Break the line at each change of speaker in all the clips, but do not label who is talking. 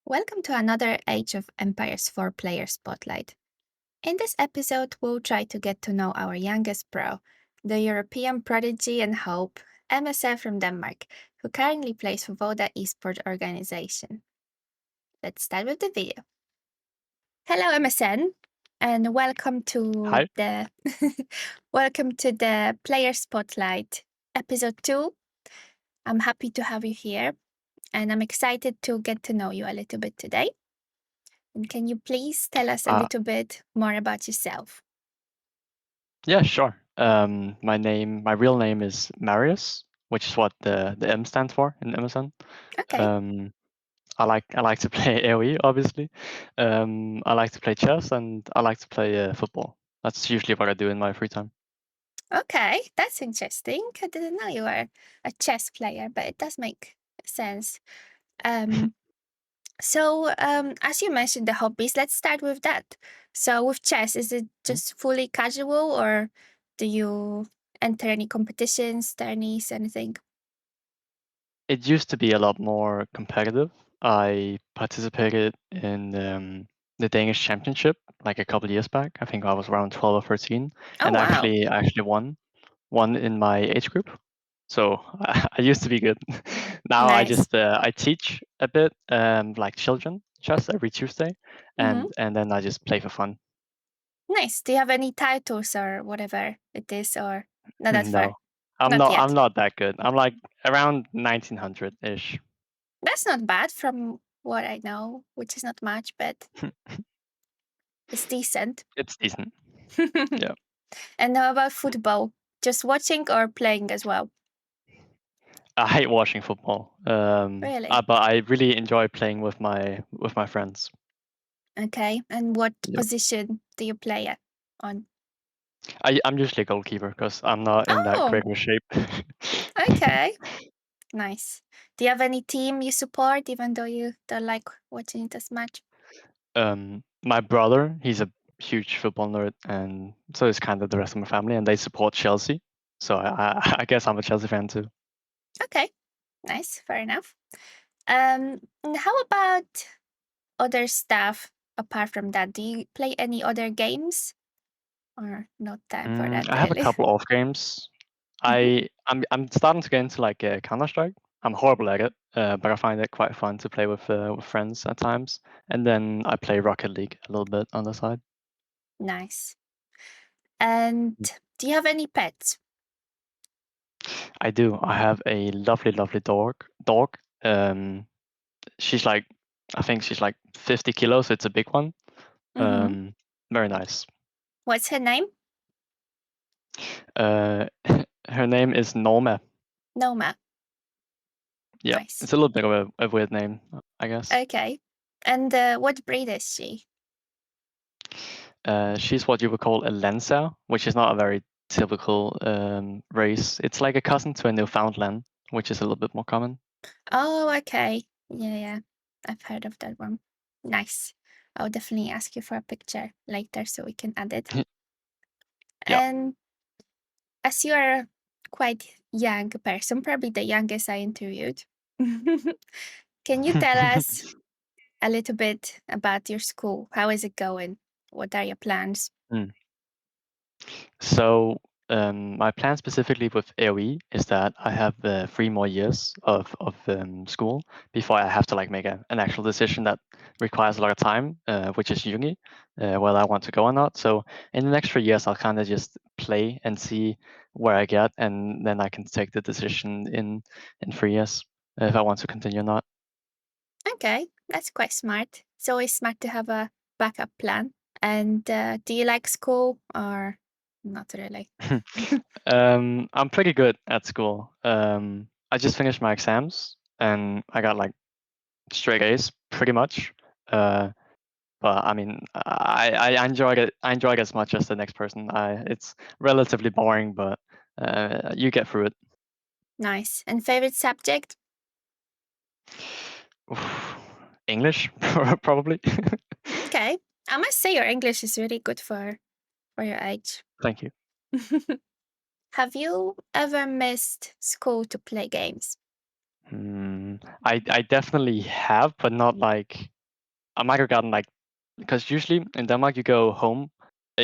Welcome to another Age of Empires 4 player spotlight. In this episode, we'll try to get to know our youngest pro, the European prodigy and hope, MSN from Denmark, who currently plays for Voda Esport organization. Let's start with the video. Hello, MSN, and welcome to
Hi.
the welcome to the Player Spotlight episode 2. I'm happy to have you here, and I'm excited to get to know you a little bit today. And can you please tell us a
Uh,
little bit more about yourself?
yeah, sure. My real name is Marius, which is what the M stands for in MSN.
Okay.
Um, I like to play AoE, obviously. I like to play chess and I like to play football. That's usually what I do in my free time.
Okay, that's interesting. I didn't know you were a chess player, but it does make sense. Um, as you mentioned, the hobbies, let's start with that. So, with chess, is it just fully casual or do you enter any competitions, tourneys, anything?
It used to be a lot more competitive. I participated in the Danish Championship like a couple of years back. I think I was around 12 or 13,
Oh,
and
wow.
I actually won in my age group. So I used to be good. Now I
Nice.
just I teach a bit, like children chess every Tuesday,
Hmm.
and then I just play for fun.
Nice. Do you have any titles or whatever it is, or not that far?
No, I'm
Not
not. I'm
yet.
not that good. I'm like around 1900 ish.
That's not bad from what I know, which is not much, but it's decent.
It's decent.
And
Yeah.
how about football? Just watching or playing as well?
I hate watching football.
Really?
But I really enjoy playing with my friends.
Okay. And what
Yeah.
position do you play at on?
I'm usually a goalkeeper because I'm not in that
Oh,
great of a shape.
okay. Nice. Do you have any team you support, even though you don't like watching it as much?
My brother, he's a huge football nerd, and so is kind of the rest of my family, and they support Chelsea. So I guess I'm a Chelsea fan too.
Okay. Nice. Fair enough. And how about other stuff apart from that? Do you play any other games? Or not time for that,
I have a
really?
couple of games.
Mhm.
I'm starting to get into like Counter Strike. I'm horrible at it, but I find it quite fun to play with friends at times. And then I play Rocket League a little bit on the side.
Nice. And do you have any pets?
I do. I have a lovely, lovely dog. She's like, I think she's like 50 kilos. It's a big one.
Hmm.
Um, Very nice.
What's her name?
Uh, Her name is Norma.
Noma.
Yeah,
Nice.
it's a little bit of a weird name, I guess.
Okay. And what breed is she?
She's what you would call a Lancer, which is not a very typical race. It's like a cousin to a Newfoundland, which is a little bit more common.
Oh, okay. Yeah, yeah. I've heard of that one. Nice. I'll definitely ask you for a picture later so we can add it.
Yeah.
And as you are a quite young person, probably the youngest I interviewed, can you tell us a little bit about your school? How is it going? What are your plans?
Mm. So my plan specifically with AoE is that I have 3 more years of school before I have to like make an actual decision that requires a lot of time, which is uni, whether I want to go or not. So in the next 3 years, I'll kind of just play and see where I get, and then I can take the decision in 3 years if I want to continue or not.
Okay, that's quite smart. It's always smart to have a backup plan. And do you like school or not really?
I'm pretty good at school. I just finished my exams and I got like straight A's pretty much. Uh, but I mean, I enjoyed it. I enjoyed it as much as the next person. It's relatively boring, but you get through it.
Nice. And favorite subject?
English, probably.
Okay. I must say your English is really good for your age.
Thank you.
Have you ever missed school to play games?
I definitely have, but not like I might have gotten like, because usually in Denmark you go home,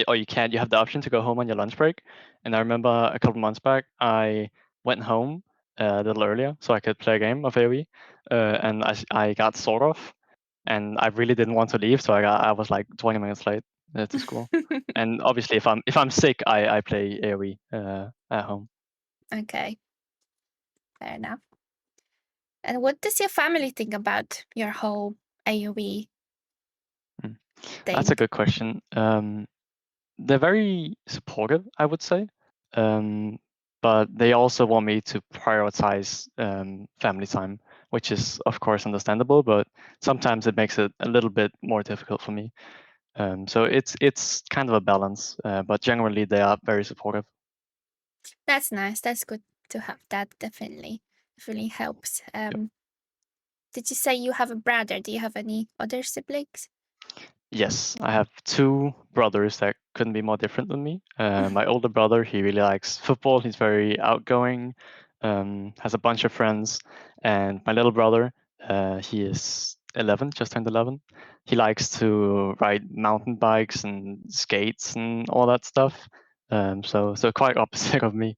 or you can't. You have the option to go home on your lunch break. And I remember a couple months back, I went home a little earlier so I could play a game of AoE, and I got sort of, and I really didn't want to leave, so I was like 20 minutes late to school. And obviously, if I'm sick, I play AoE at home.
Okay, fair enough. And what does your family think about your whole AoE
Mm. That's a
thing?
good question. They're very supportive, I would say, um, but they also want me to prioritize family time, which is of course understandable, but sometimes it makes it a little bit more difficult for me. So it's kind of a balance, but generally they are very supportive.
That's nice. That's good to have that. Definitely, definitely helps. Did you say you have a brother? Do you have any other siblings?
Yes, I have two brothers that couldn't be more different than me. My older brother, he really likes football. He's very outgoing, has a bunch of friends. And my little brother, he is 11, just turned 11. He likes to ride mountain bikes and skates and all that stuff. So quite opposite of me.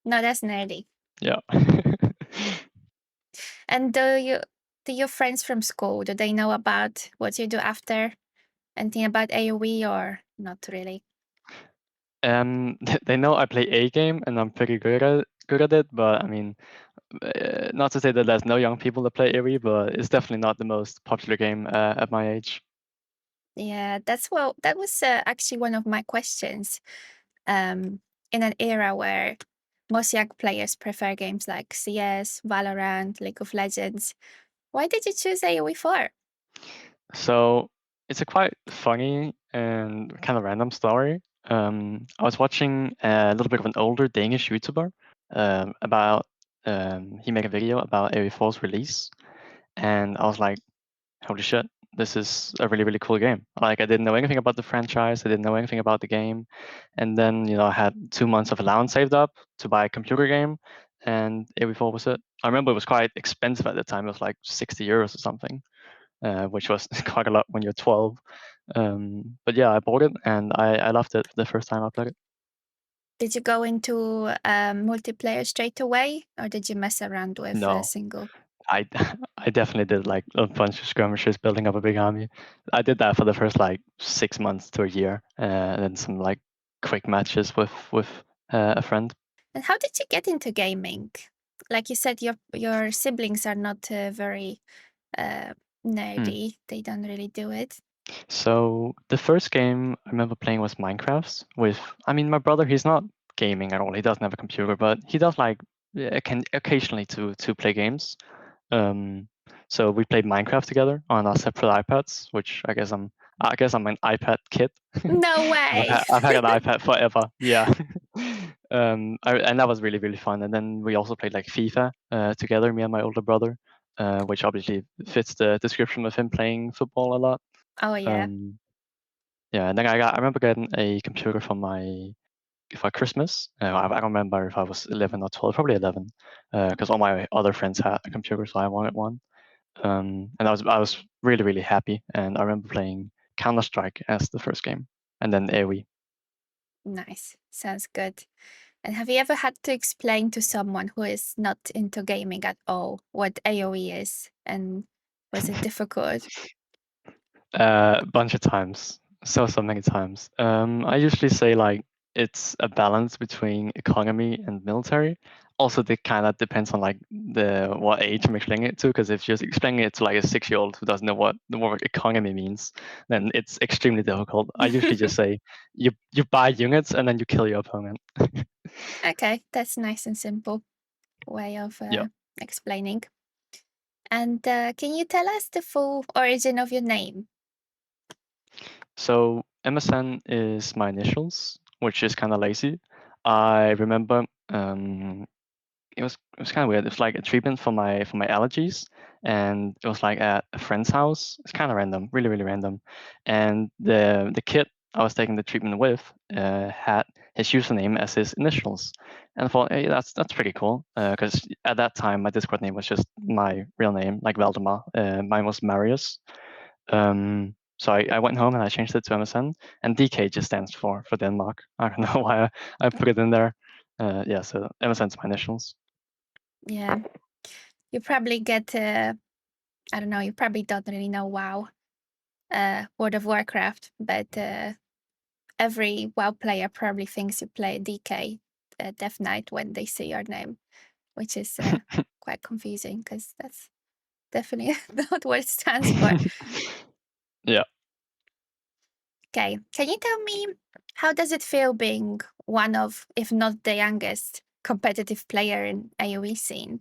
No, that's nerdy.
Yeah.
And do your friends from school, do they know about what you do after? Anything about AoE or not really?
They know I play a game and I'm pretty good at it, but I mean, not to say that there's no young people that play AoE, but it's definitely not the most popular game at my age.
Yeah, that was actually one of my questions. Um, in an era where most young players prefer games like CS, Valorant, League of Legends, why did you choose AoE4?
So it's a quite funny and kind of random story. I was watching a little bit of an older Danish YouTuber about he made a video about AoE4's release, and I was like, holy shit, this is a really, really cool game. Like, I didn't know anything about the franchise, I didn't know anything about the game. And then, I had 2 months of allowance saved up to buy a computer game, and AoE4 was it. I remember it was quite expensive at the time. It was like 60 euros or something, which was quite a lot when you're 12. But yeah, I bought it and I loved it the first time I played it.
Did you go into multiplayer straight away, or did you mess around with
No,
single?
I I definitely did like a bunch of skirmishes, building up a big army. I did that for the first like 6 months to a year, and then some like quick matches with a friend.
And how did you get into gaming? Like you said, your siblings are not very uh,
Hmm.
nerdy. They don't really do it.
So the first game I remember playing was Minecraft with. I mean, my brother, he's not gaming at all. He doesn't have a computer, but he does like can occasionally to play games. Um, so we played Minecraft together on our separate iPads, which I guess I'm an iPad kid.
No way.
I've had an iPad forever. Yeah. And that was really, really fun. And then we also played like FIFA together, me and my older brother, which obviously fits the description of him playing football a lot.
Oh yeah.
Um, yeah, and then I remember getting a computer for Christmas. I don't remember if I was 11 or 12, probably 11, because all my other friends had a computer, so I wanted one. And I was really, really happy. And I remember playing Counter Strike as the first game, and then AoE.
Nice. Sounds good. And have you ever had to explain to someone who is not into gaming at all what AoE is? And was it difficult?
A bunch of times, so many times. I usually say like it's a balance between economy and military. Also, it kind of depends on like the what age I'm explaining it to. Because if you're explaining it to like a 6-year-old who doesn't know what the word economy means, then it's extremely difficult. I usually just say you buy units and then you kill your opponent.
Okay, that's nice and simple way of
Yeah.
explaining. And can you tell us the full origin of your name?
So MSN is my initials, which is kind of lazy. I remember it was kind of weird. It was like a treatment for my allergies, and it was like at a friend's house. It's kind of random, really really random. And the kid I was taking the treatment with had his username as his initials, and I thought, hey, that's pretty cool. Because at that time my Discord name was just my real name, like Valdemar. Mine was Marius. So I went home and I changed it to MSN, and DK just stands for Denmark. I don't know why I put it in there. Yeah, so MSN's my initials.
Yeah. You probably get, I don't know, you probably don't really know WoW, World of Warcraft, but every WoW player probably thinks you play DK, Death Knight, when they see your name, which is quite confusing because that's definitely not what it stands for.
Yeah.
Okay, can you tell me how does it feel being one of, if not the youngest, competitive player in AoE scene?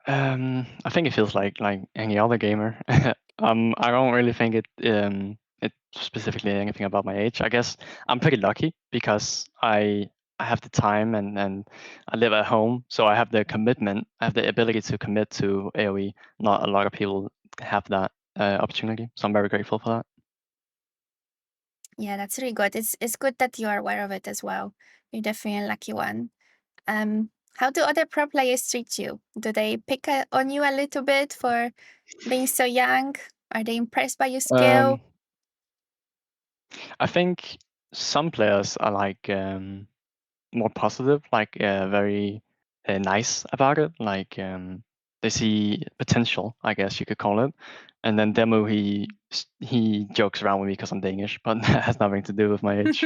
I think it feels like any other gamer. I don't really think it specifically anything about my age. I guess I'm pretty lucky because I have the time and I live at home, so I have the commitment. I have the ability to commit to AoE. Not a lot of people have that opportunity, so I'm very grateful for that.
Yeah, that's really good. It's good that you are aware of it as well. You're definitely a lucky one. How do other pro players treat you? Do they pick on you a little bit for being so young? Are they impressed by your skill?
Um, I think some players are more positive, very nice about it. They see potential, I guess you could call it. And then Demo, he jokes around with me because I'm Danish, but that has nothing to do with my age.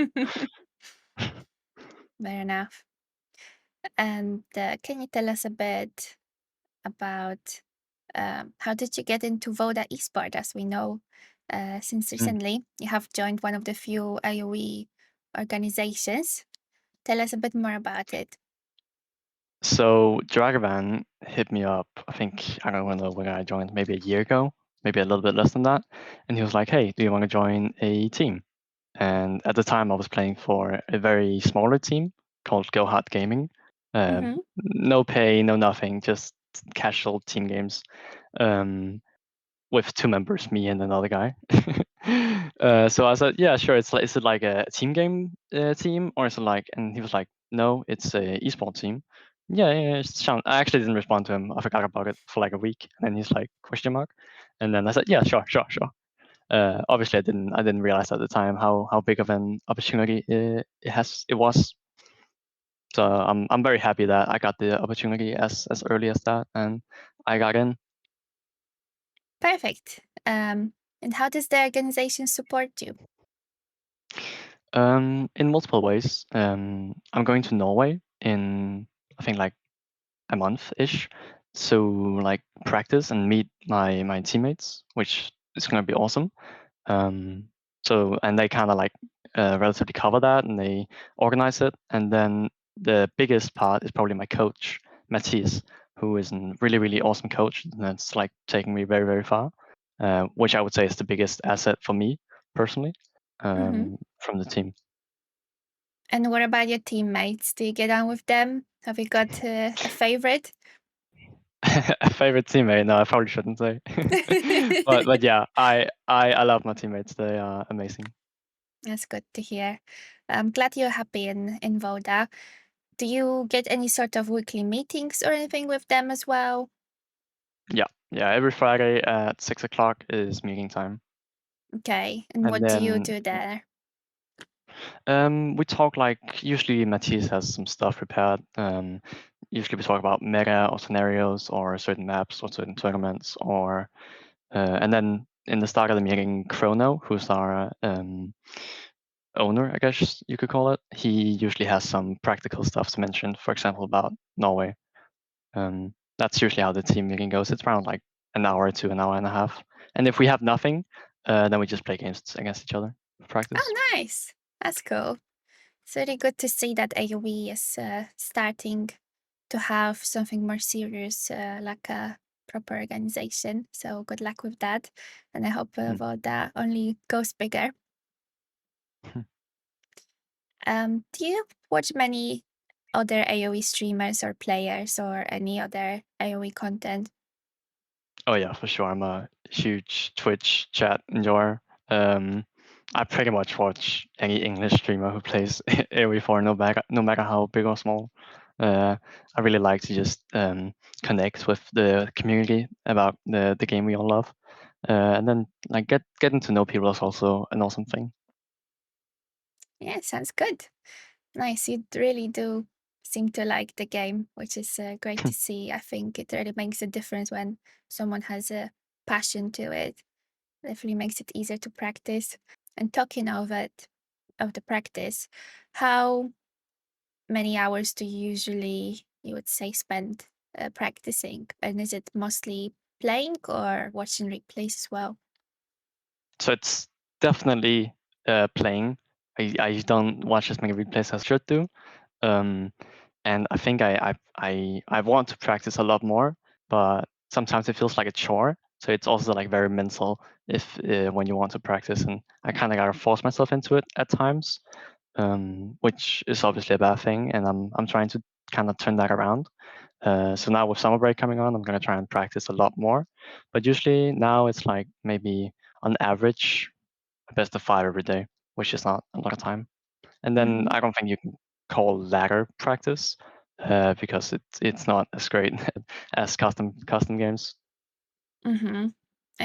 Fair enough. And can you tell us a bit about how did you get into Voda Esport? As we know, since
Mm.
recently you have joined one of the few AoE organizations. Tell us a bit more about it.
So Dragavan hit me up. I think I don't know when I joined, maybe a year ago, maybe a little bit less than that. And he was like, "Hey, do you want to join a team?" And at the time, I was playing for a very smaller team called Go Hard Gaming.
Mm-hmm.
No pay, no nothing, just casual team games. Um, with two members, me and another guy. So I said, yeah, sure. Is it like a team game team, or is it like? And he was like, no, it's a esports team. Yeah, yeah, yeah, I actually didn't respond to him. I forgot about it for like a week, and then he's like question mark, and then I said, yeah, sure, sure, sure. Obviously, I didn't realize at the time how big of an opportunity it was. So I'm very happy that I got the opportunity as early as that, and I got in.
Perfect. And how does the organization support you?
In multiple ways. I'm going to Norway in I think like a month ish, so like practice and meet my teammates, which is going to be awesome. Um, so and they kind of relatively cover that and they organize it, and then the biggest part is probably my coach Matthias, who is a really awesome coach, and that's like taking me very far, which I would say is the biggest asset for me personally
Mm-hmm.
from the team.
And what about your teammates? Do you get on with them? Have you got a favorite?
A favorite teammate? No, I probably shouldn't say. But yeah, I love my teammates. They are amazing.
That's good to hear. I'm glad you're happy in Voda. Do you get any sort of weekly meetings or anything with them as well?
Yeah, yeah. Every Friday at 6 o'clock is meeting time,
Okay. And
and
what do you
then
do there?
we talk like usually Matthias has some stuff prepared. Usually we talk about meta or scenarios or certain maps or certain tournaments and then in the start of the meeting, Chrono, who's our owner, I guess you could call it. He usually has some practical stuff to mention, for example, about Norway. That's usually how the team meeting goes. It's around like an hour to an hour and a half. And if we have nothing, then we just play games against each other for practice.
Oh, nice. That's cool. It's really good to see that AoE is starting to have something more serious, like a proper organization. So good luck with that. And I hope
Hmm.
Voda only goes bigger. Do you watch many other AoE streamers or players or any other AoE content?
Oh yeah, for sure. I'm a huge Twitch chat enjoyer. Um, I pretty much watch any English streamer who plays AoE4, no matter how big or small. I really like to just connect with the community about the game we all love. and then like getting to know people is also an awesome thing.
Yeah, sounds good. Nice. You really do seem to like the game, which is great to see. I think it really makes a difference when someone has a passion to it. Definitely makes it easier to practice. And talking of it, of the practice, how many hours do you usually, you would say, spend practicing? And is it mostly playing or watching replays as well?
So it's definitely playing. I don't watch as many replays as I should do. Um, and I think I want to practice a lot more, but sometimes it feels like a chore. So it's also like very mental if when you want to practice, and I kind of gotta force myself into it at times, which is obviously a bad thing. And I'm trying to kind of turn that around. So now with summer break coming on, I'm gonna try and practice a lot more. But usually now it's like maybe on average a best of 5 every day, which is not a lot of time. And then
Mm-hmm.
I don't think you can call ladder practice because it's not as great as custom games.
Mm-hmm.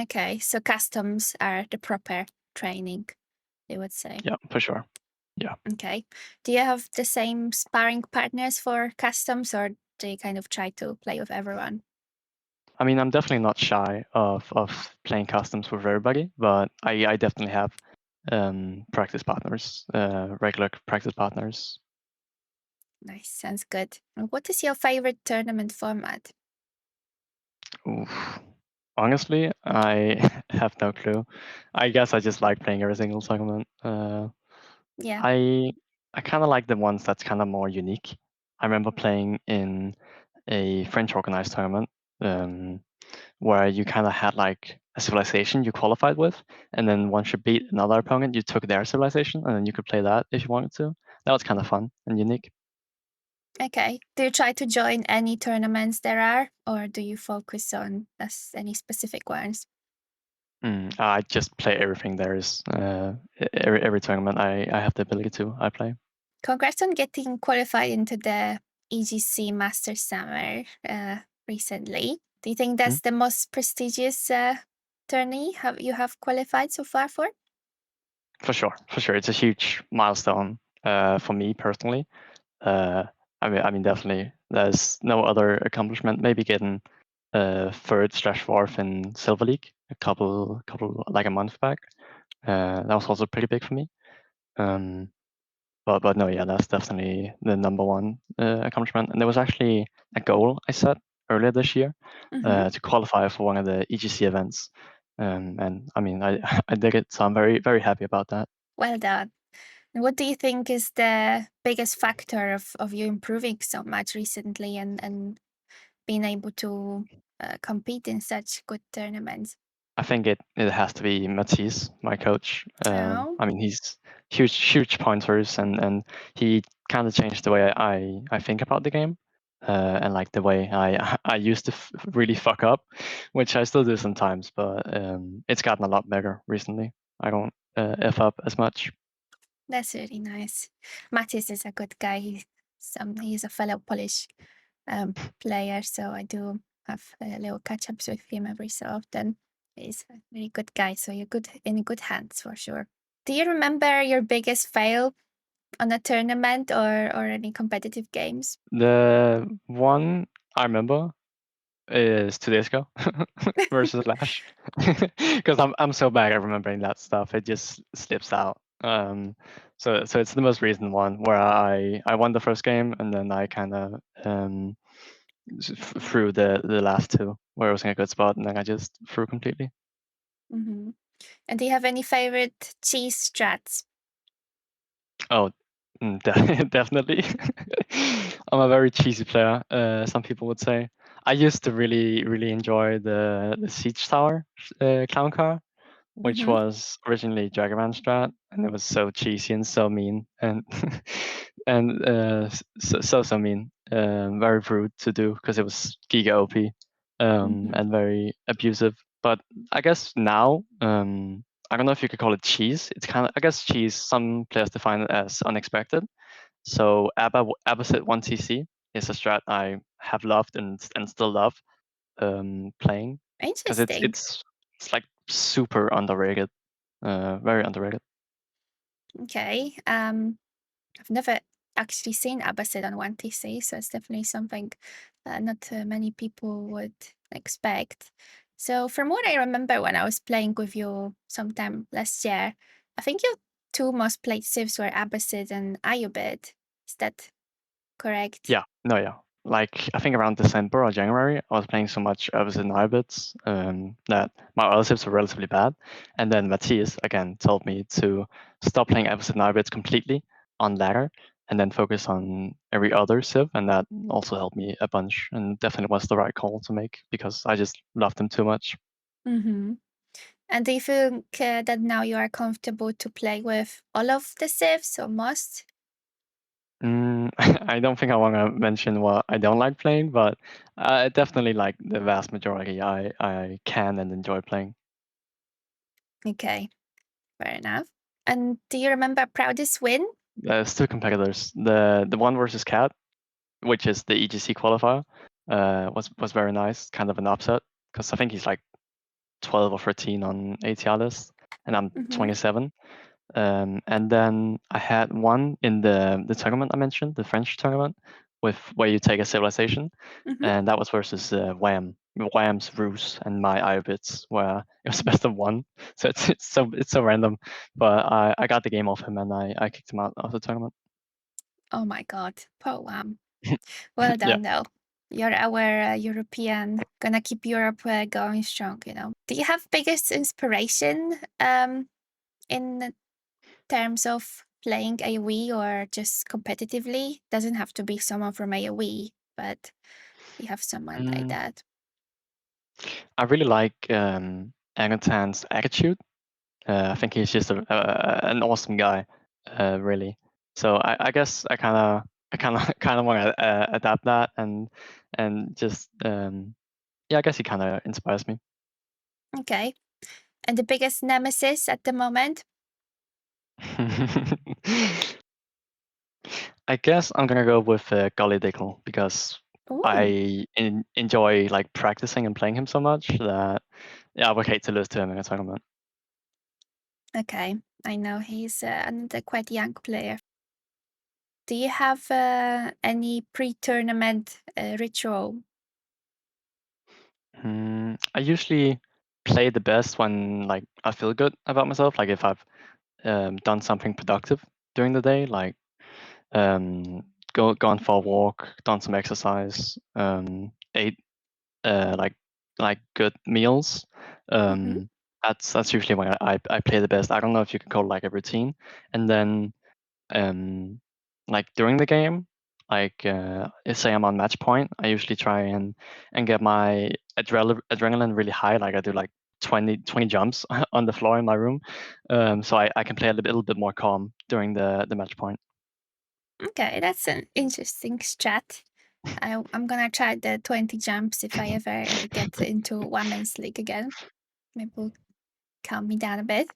Okay, so customs are the proper training, you would say.
Yeah, for sure. Yeah.
Okay. Do you have the same sparring partners for customs, or do you kind of try to play with everyone?
I mean, I'm definitely not shy of playing customs with everybody, but I definitely have practice partners, regular practice partners.
Nice, sounds good. And what is your favorite tournament format?
Oof. Honestly, I have no clue. I guess I just like playing every single tournament.
Yeah.
I I kind of like the ones that's kind of more unique. I remember playing in a French organized tournament um, where you kind of had like a civilization you qualified with, and then once you beat another opponent, you took their civilization, and then you could play that if you wanted to. That was kind of fun and unique.
Okay. Do you try to join any tournaments there are, or do you focus on any specific ones?
I just play everything there is. Every tournament I have the ability to, I play.
Congrats on getting qualified into the EGC Master Summer recently. Do you think
Hmm?
that's the most prestigious tourney you have qualified so far for?
For sure, for sure. It's a huge milestone for me personally. Uh, I mean, definitely. There's no other accomplishment. Maybe getting third slash fourth in Silver League couple like a month back. That was also pretty big for me. Um, but no, yeah, that's definitely the number one accomplishment. And there was actually a goal I set earlier this year
Mm-hmm.
to qualify for one of the EGC events. And I mean, I I did it, so I'm very happy about that.
Well done. And what do you think is the biggest factor of you improving so much recently and being able to compete in such good tournaments?
I think it has to be Matisse, my coach.
Oh,
I mean, he's huge pointers, and he kind of changed the way I think about the game, and like the way I used to really fuck up, which I still do sometimes, but it's gotten a lot better recently. I don't f up as much.
that's really nice. Matis is a good guy. He's a fellow Polish player, so I do have little catch ups with him every so often. He's a very good guy, so you're good in good hands for sure. Do you remember your biggest fail on a tournament or any competitive games?
The one I remember is 2 days ago versus Lash, because I'm so bad at remembering that stuff. It just slips out. So it's the most recent one where I won the first game, and then I kind of threw the last two where I was in a good spot, and then I just threw completely.
Hmm. And do you have any favorite cheese strats?
Oh, definitely. I'm a very cheesy player. Some people would say. I used to really enjoy the siege tower clown car, which
Hmm.
was originally Jaggerman strat, and it was so cheesy and so mean, and and so mean, very rude to do because it was giga OP,
Hmm.
and very abusive. But I guess now, I don't know if you could call it cheese. It's kind of, I guess, cheese. Some players define it as unexpected. So Abbasid 1TC is a strat I have loved and still love playing because it's
Interesting.
it's it's like super underrated, very underrated.
Okay. I've never actually seen Abbasid on 1TC, so it's definitely something not many people would expect. So, from what I remember when I was playing with you sometime last year, I think your two most played civs were Abbasid and Ayubid. Is that correct?
Yeah, no, yeah. Like I think around December or January, I was playing so much Overseas Nibits that my other sips were relatively bad. And then Matthias again told me to stop playing Overseas Nibits completely on ladder and then focus on every other civ, and that also helped me a bunch and definitely was the right call to make because I just loved him too much.
Mm-hmm. And do you think that now you are comfortable to play with all of the civs or most?
I don't think I want to mention what I don't like playing, but I definitely like the vast majority I can and enjoy playing.
Okay, fair enough. And do you remember proudest win?
There's two competitors. The one versus Cat, which is the EGC qualifier, was very nice. Kind of an upset because I think he's like 12 or 13 on ATR list, and I'm
Mm-hmm.
27. And then I had one in the tournament I mentioned, the French tournament, with where you take a civilization,
Mm-hmm.
and that was versus Wham's Ruse and my Iobits, where it was best of one. So it's so random, but I got the game off him and I kicked him out of the tournament.
Oh my God, poor Wham. Well
Yeah.
done, though. You're our European, gonna keep Europe going strong, you know. Do you have biggest inspiration in terms of playing AoE or just competitively? Doesn't have to be someone from AoE, but you have someone like
Mm,
that.
I really like Agatan's attitude. I think he's just an awesome guy, really. So I guess I kind of want to adapt that and just yeah, I guess he kind of inspires me.
Okay. And the biggest nemesis at the moment?
I guess I'm gonna go with Golly Dickle because
Ooh,
I enjoy like practicing and playing him so much that yeah, I would hate to lose to him in a tournament.
okay. I know he's another quite young player. Do you have any pre-tournament ritual?
I usually play the best when like I feel good about myself. Like if I've done something productive during the day, like um, gone for a walk, done some exercise, ate like good meals.
Mm-hmm.
That's usually when I play the best. I don't know if you can call it like a routine. And then um, like during the game, like let's say I'm on match point, I usually try and get my adrenaline really high. Like I do like 20 jumps on the floor in my room, so I can play a little bit more calm during the match point.
Okay, that's an interesting strat. I'm gonna try the 20 jumps if I ever get into women's league again. Maybe will calm me down a bit.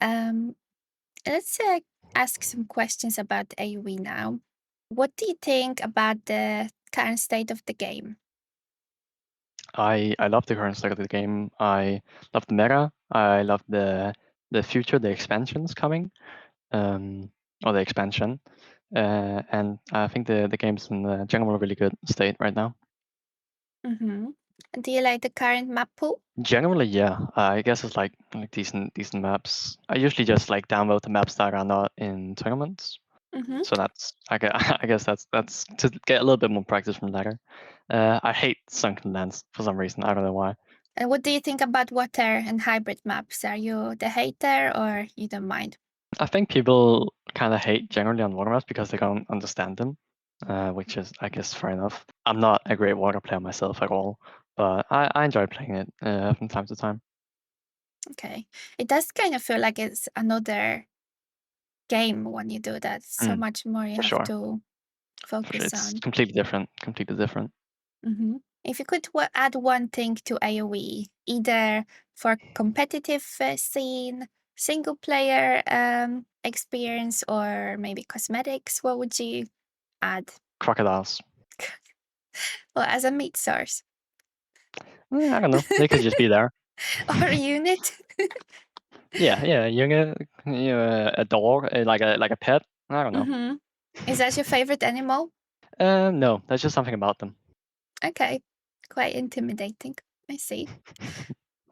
Um, let's ask some questions about AoE now. What do you think about the current state of the game?
I love the current state of the game. I love the meta. I love the future, the expansions coming, um, or the expansion, and I think the game's in a general really good state right now.
Mm-hmm. Do you like the current map pool?
Generally, yeah. I guess it's like decent maps. I usually just like download the maps that are not in tournaments.
Mm-hmm.
So that's I guess that's to get a little bit more practice from ladder. I hate sunken lands for some reason. I don't know why.
And what do you think about water and hybrid maps? Are you the hater or you don't mind?
I think people kind of hate generally on water maps because they don't understand them, which is, I guess, fair enough. I'm not a great water player myself at all, but I enjoy playing it from time to time.
Okay. It does kind of feel like it's another game when you do that. So
Mm,
much more you
for
have
sure,
to
for sure.
focus
It's
on.
completely different. Completely different.
If you could add one thing to AoE, either for competitive scene, single player experience, or maybe cosmetics, what would you add?
Crocodiles.
Well, as a meat source.
I don't know. They could just be there.
or unit?
Yeah, yeah, a dog, like a pet. I don't know.
Mm-hmm. Is that your favorite animal?
No, that's just something about them.
Okay, quite intimidating. I see.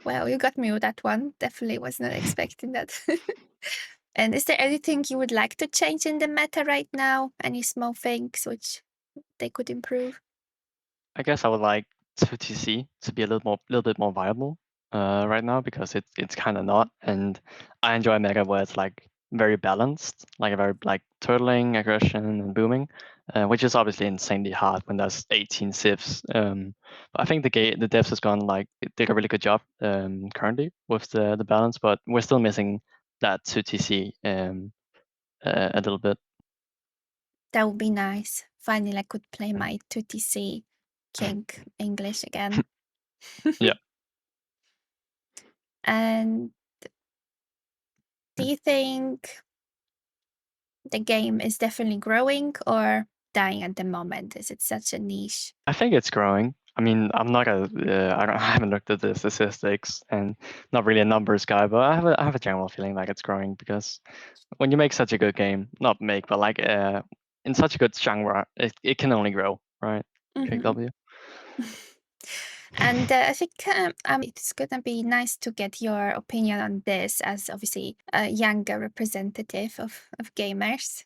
Well, you got me with that one. Definitely was not expecting that. And is there anything you would like to change in the meta right now? Any small things which they could improve?
I guess I would like 2TC to be a little bit more viable right now because it's kind of not, and I enjoy Mega where it's like very balanced, like a very like turtling, aggression, and booming, which is obviously insanely hard when there's 18 civs. But I think the devs has gone like did a really good job currently with the balance, but we're still missing that 2TC a little bit.
That would be nice. Finally, I could play my 2TC King English again.
Yeah.
And do you think the game is definitely growing or dying at the moment? Is it such a niche?
I think it's growing. I mean, I'm not a, I don't, I haven't looked at the statistics and not really a numbers guy, but I have a general feeling like it's growing because when you make such a good game, not make, but like in such a good genre, it can only grow, right?
Hmm.
KW.
And I think it's gonna be nice to get your opinion on this as obviously a younger representative of gamers.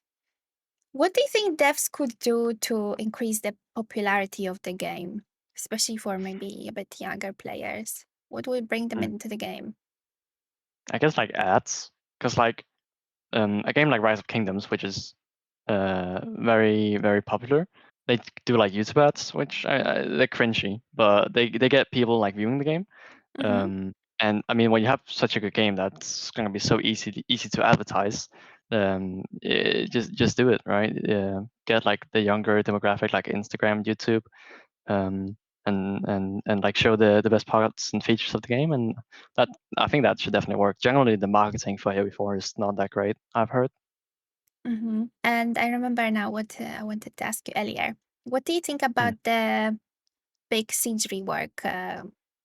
What do you think devs could do to increase the popularity of the game, especially for maybe a bit younger players? What would bring them
Mm.
into the game?
I guess like ads, because like a game like Rise of Kingdoms, which is very popular. They do like YouTube ads, which they're cringy, but they get people like viewing the game.
Hmm.
Um, and I mean, when you have such a good game, that's going to be so easy to advertise. Just do it, right? Get like the younger demographic, like Instagram, YouTube, um, and like show the best parts and features of the game, and that I think that should definitely work. Generally, the marketing for AoE4 is not that great, I've heard.
Hmm. And I remember now what I wanted to ask you earlier. What do you think
Mm.
about the big siege rework?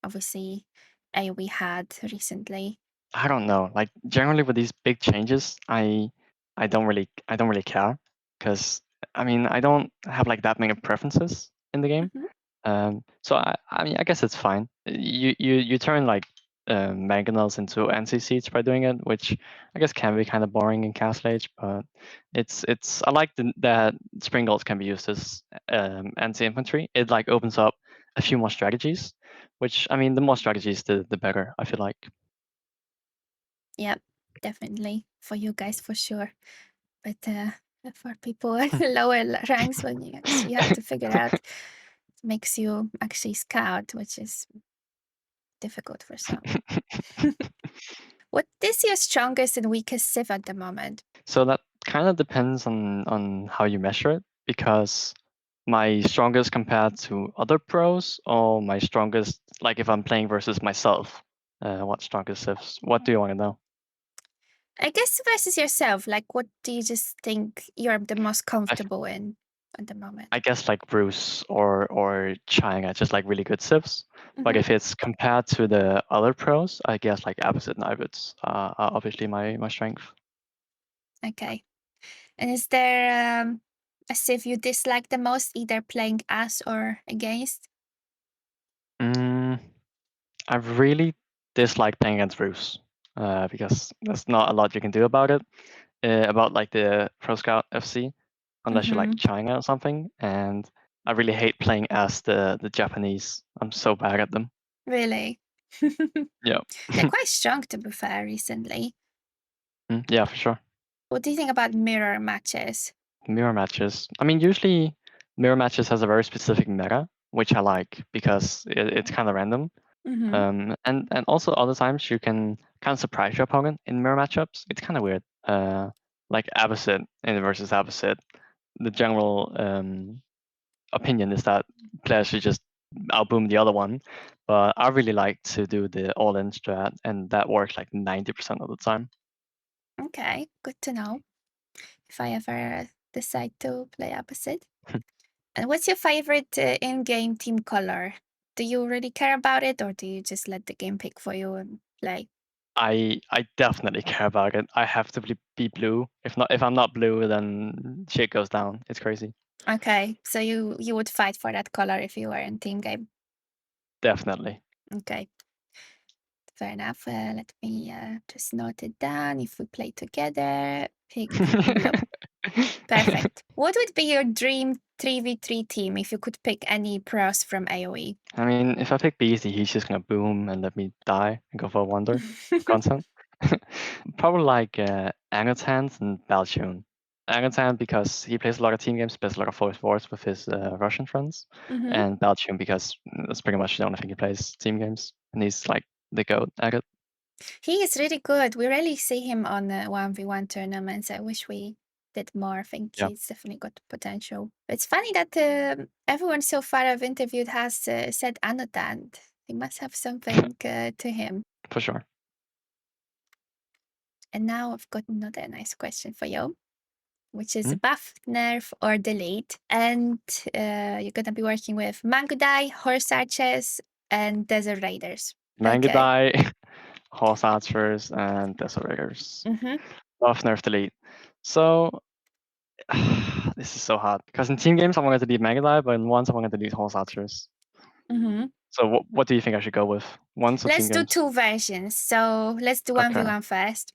Obviously, we had recently.
I don't know. Like generally with these big changes, I don't really care because I mean I don't have like that many preferences in the game.
Hmm.
So I mean I guess it's fine. You turn like mangonels into NC seeds by doing it, which I guess can be kind of boring in Castle Age, but it's I like that spring golds can be used as NC infantry. It like opens up a few more strategies, which I mean the more strategies the better. I feel like.
Yep, definitely for you guys for sure. But for people at the lower ranks, when you actually have to figure out, it makes you actually scout, which is difficult for some. What is your strongest and weakest civ at the moment?
So that kind of depends on how you measure it, because my strongest compared to other pros, or my strongest like if I'm playing versus myself. What strongest is? What do you want to know?
I guess versus yourself, like what do you just think you're the most
I,
comfortable in at the moment?
I guess like Bruce or Chang are just like really good civs. But
Hmm.
if it's compared to the other pros, I guess like Abbasid and Ivots are obviously my strength.
Okay. And is there a civ you dislike the most, either playing as or against?
Mm, I really dislike playing against Bruce because there's not a lot you can do about it. About like the Pro Scout FC, unless you like
Hmm.
China or something. And I really hate playing as the Japanese. I'm so bad at them.
Really?
Yeah.
They're quite strong, to be fair, recently.
Yeah, for sure.
What do you think about mirror matches?
Mirror matches. I mean, usually mirror matches has a very specific meta, which I like because it's kind of random.
Hmm.
And also other times you can kind of surprise your opponent in mirror matchups. It's kind of weird. Like Abbasid in versus Abbasid, the general opinion is that players should just outboom the other one. But I really like to do the all-in strat, and that works like 90% of the time.
Okay, good to know if I ever decide to play opposite. And what's your favorite in-game team color do you really care about it, or do you just let the game pick for you and play?
I definitely care about it. I have to be blue. If I'm not blue, then shit goes down. It's crazy.
Okay, so you would fight for that color if you were in team game.
Definitely.
Okay, fair enough. Let me just note it down. If we play together, pick blue. Perfect. What would be your dream 3v3 team if you could pick any pros from AoE?
I mean, if I pick Beastie, he's just gonna boom and let me die and go for a wonder content. Probably like Angertans and Balchun. Angertan because he plays a lot of team games, plays a lot of force wars with his Russian friends,
Hmm.
and Balchun because that's pretty much the only thing he plays team games, and he's like the goat at it.
He is really good. We rarely see him on 1v1 tournaments. I wish we did more. I think
Yeah,
he's definitely got potential. It's funny that everyone so far I've interviewed has said Anodant. He must have something to him.
for sure.
And now I've got another nice question for you, which is
Mhm.
buff, nerf, or delete. And you're going to be working with Mangudai, Horse Archers, and Desert Raiders. Okay.
Mangadai, Horse Archers, and Desolators.
Mm-hmm.
Buff, nerf, delete. So this is so hard because in team games I'm going to delete Mangadai, but in ones I'm going to delete Horse Archers.
Mm-hmm.
So what do you think I should go with? Ones or team
Let's do
games?
two versions. So let's do
Okay.
1v1 first.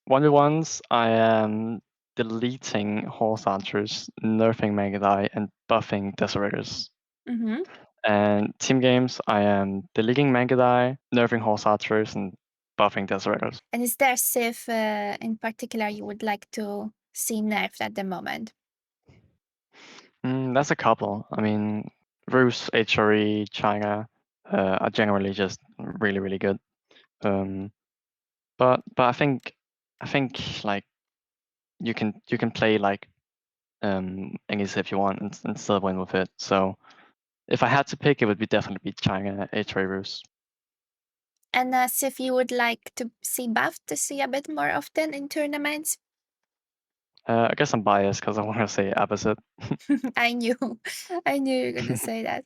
1v1s, I am deleting Horse Archers, nerfing Mangadai, and buffing Desolators.
Mm-hmm.
And team games, I am deleting Mangadai, nerfing Horse Archers, and buffing Desolators.
And is there Civ in particular you would like to see nerfed at the moment?
That's a couple. I mean, Rus, HRE, China are generally just really, really good. Um, but I think like you can play like English if you want and still win with it. So if I had to pick, it would be definitely be China, HRE Rus.
And Civ you would like to see buffed to see a bit more often in tournaments?
I guess I'm biased because I want to say opposite.
I knew, I knew you were gonna say that.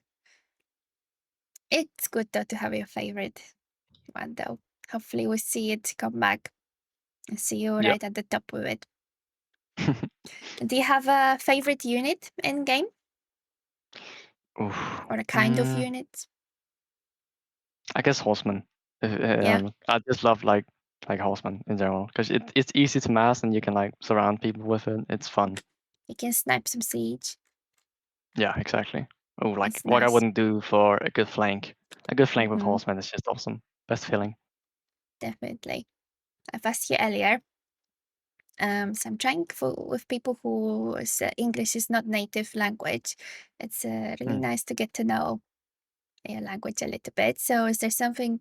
It's good though to have your favorite one though. Hopefully we see it come back and see you
Yep.
right at the top with it. Do you have a favorite unit in game
Oof.
or a kind of unit?
I guess Horseman.
Yeah,
I just love like Horseman in general because it's easy to mass and you can like surround people with it. It's fun.
you can snipe some siege.
Yeah, exactly. Oh, like
It's
what I
nice.
wouldn't do for a good flank. A good flank with
Hmm.
Horseman is just awesome. Best feeling.
Definitely. I've asked you earlier. So I'm trying with people whose English is not native language. It's really
Mm.
nice to get to know your language a little bit. So is there something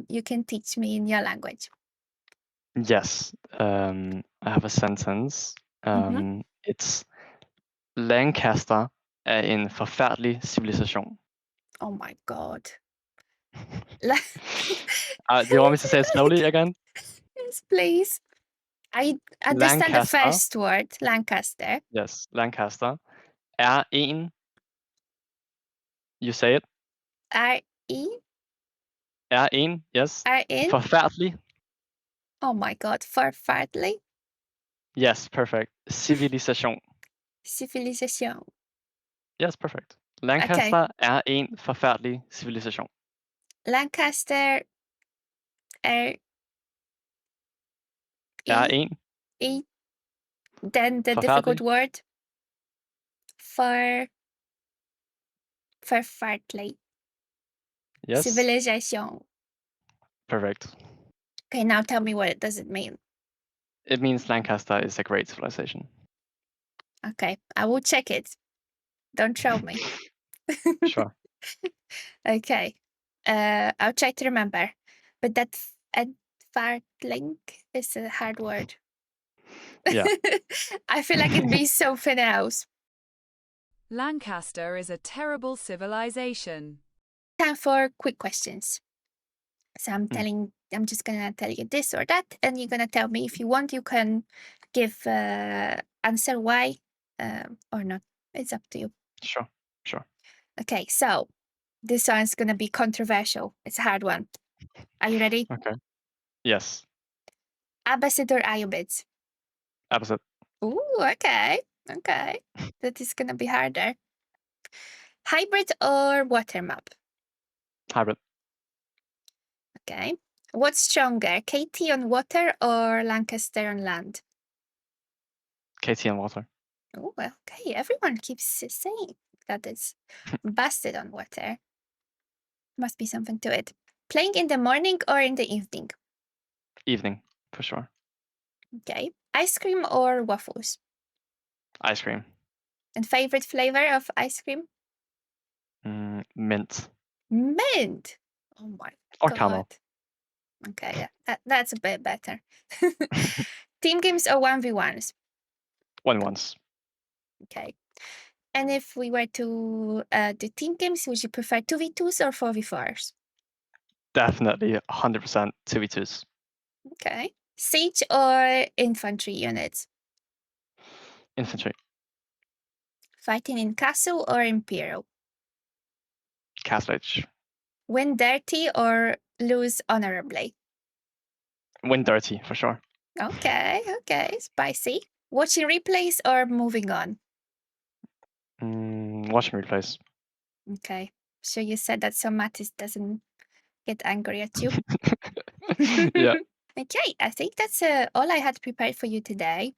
you can teach me in your language?
Yes. I have a sentence.
Hmm.
It's Lancaster er en forfærdelig civilisation.
Oh my God.
Do you want me to say it slowly
Like,
again?
yes, please. I understand the
Lancaster,
first word, Lancaster.
yes, Lancaster er en, you say it,
R-E?
er en, yes,
R-in?
forfærdelig,
Oh my God. Farfadli?
yes, perfect, civilisation,
Civilization.
yes, perfect.
Okay.
Lancaster er en forfærdelig civilisation.
Lancaster, R-E-E.
Er en
Then the difficult
forfærdelig,
word, for fartly.
yes,
Civilization.
perfect.
Okay, now tell me what it does it mean.
It means Lancaster is a great civilization.
Okay, I will check it. Don't show me.
Sure.
Okay. I'll try to remember. But that fartling is a hard word.
Yeah.
I feel like it'd be something else.
Lancaster is a terrible civilization.
Time for quick questions. So
Mm,
I'm just gonna tell you this or that, and you're gonna tell me if you want. You can give answer why or not. It's up to you.
sure. Sure.
Okay, so This one's gonna be controversial. It's a hard one. Are you ready?
Okay. Yes.
Abbasid or Ayyubids?
Opposite.
Ooh, okay. Okay. That is gonna be harder. Hybrid or water map?
Hybrid.
Okay. What's stronger, KT on water or Lancaster on land?
KT and water.
Oh, okay. Everyone keeps saying that it's busted on water. Must be something to it. Playing in the morning or in the evening?
Evening, for sure.
Okay. Ice cream or waffles?
Ice cream.
And favorite flavor of ice cream?
Mint.
Mint. Oh my
Or
God.
caramel.
Okay, yeah. That's a bit better. Team games or 1v1s?
One once.
Okay. And if we were to do team games, would you prefer 2v2s or 4v4s?
Definitely 100% 2v2s.
Okay. Siege or infantry units?
Infantry.
Fighting in castle or imperial?
Castle Age.
Win dirty or lose honorably?
Win dirty, for sure.
Okay, okay. Spicy. Watching replays or moving on?
Watching replays.
Okay. So you said that so Mattis doesn't get angry at you.
Yeah.
Okay, I think that's all I had prepared for you today.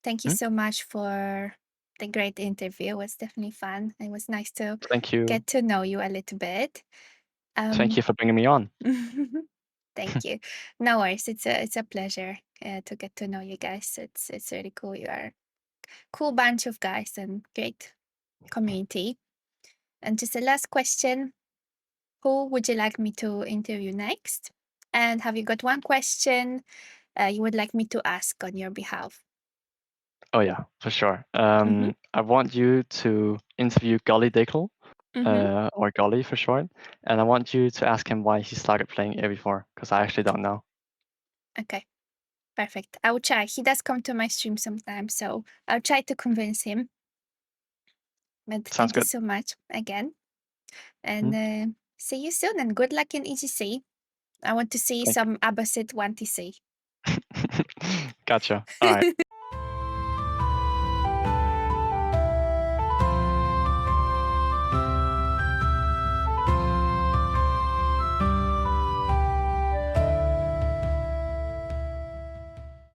Thank you so much for the great interview. It was definitely fun. It was nice to
Thank you.
get to know you a little bit.
Thank you for bringing me on.
Thank you. No worries. It's a pleasure to get to know you guys. It's really cool. You are a cool bunch of guys and great community. And just a last question: who would you like me to interview next? And have you got one question you would like me to ask on your behalf?
Oh yeah, for sure.
Mhm.
I want you to interview Golly Dickel,
Mhm.
or Golly for short, and I want you to ask him why he started playing AoE4, because I actually don't know.
Okay. Perfect. I will try. He does come to my stream sometimes, so I'll try to convince him. But
Sounds
thank you
good.
so much again. And
Hmm?
see you soon and good luck in EGC. I want to see
Thank
some Abbasid 1TC.
you. Gotcha. All right.